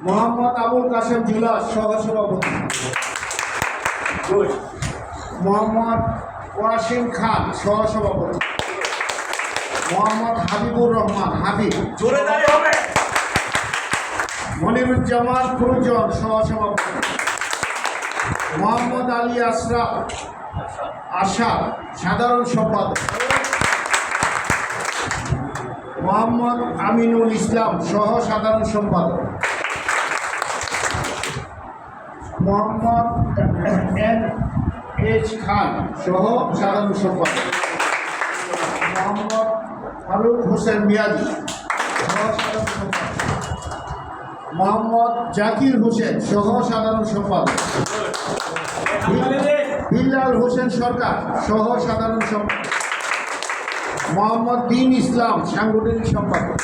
মোহাম্মদ আবুল কাশেম জুলাস সহসভাপতি, মোহাম্মদ ওয়াসিম খান সহসভাপতি, মোহাম্মদ হাবিবুর রহমান হাবিব, মনিরুজ্জামান ফুরুজন সহসভাপতি, মোহাম্মদ আলী আশরাফ আশাদ সাধারণ সম্পাদক, মোহাম্মদ আমিনুল ইসলাম সহ সাধারণ সম্পাদক, মোহাম্মদ NH খান সহ সাধারণ সম্পাদক, মোহাম্মদ ফারুক হোসেন মিয়াজি সহ সাধারণ সম্পাদক, মোহাম্মদ জাকির হোসেন সহ সাধারণ সম্পাদক, বিল্লাল হোসেন সরকার সহ সাধারণ সম্পাদক, মোহাম্মদ দিন ইসলাম সাংগঠনিক সম্পাদক,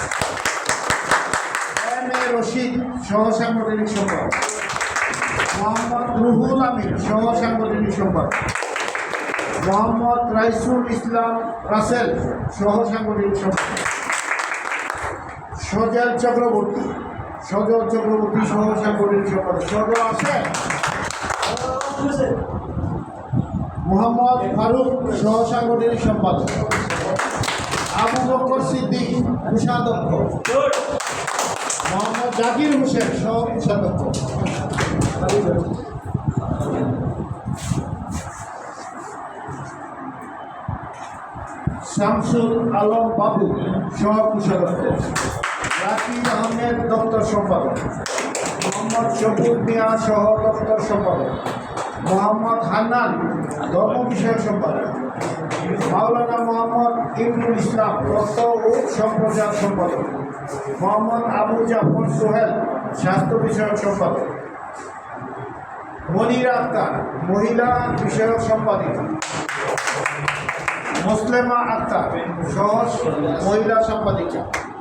MA রশিদ সহ সাংগঠনিক সম্পাদক, মোহাম্মদ রুহুল আমিন সহ সাংগঠনিক সম্পাদক, মোহাম্মদ রাইসুল ইসলাম রাসেল সহ সাংগঠনিক সম্পাদক, সজল চক্রবর্তী সহ সাংগঠনিক সম্পাদক, সজল আছে, মোহাম্মদ ফারুক সহ সাংগঠনিক সম্পাদক, আবু বকর সিদ্দিক কোষাধ্যক্ষ, মোহাম্মদ জাকির হোসেন সহ কোষাধ্যক্ষ, শামসুল আলম বাবু সহ কোষাধ্যক্ষ, রাকিব আহমেদ দপ্তর সম্পাদক, মোহাম্মদ শফিক মিয়া সহ দপ্তর সম্পাদক, মোহাম্মদ হান্নান ধর্ম বিষয়ক সম্পাদক, মাওলানা মোহাম্মদ ইবনুল ইসলাম তথ্য ও সম্প্রচার সম্পাদক, মোহাম্মদ আবু জাফর সোহেল স্বাস্থ্য বিষয়ক সম্পাদক, মনিরা আক্তার মহিলা বিষয়ক সম্পাদিকা, মুসলেমা আক্তার সহ মহিলা সম্পাদিকা।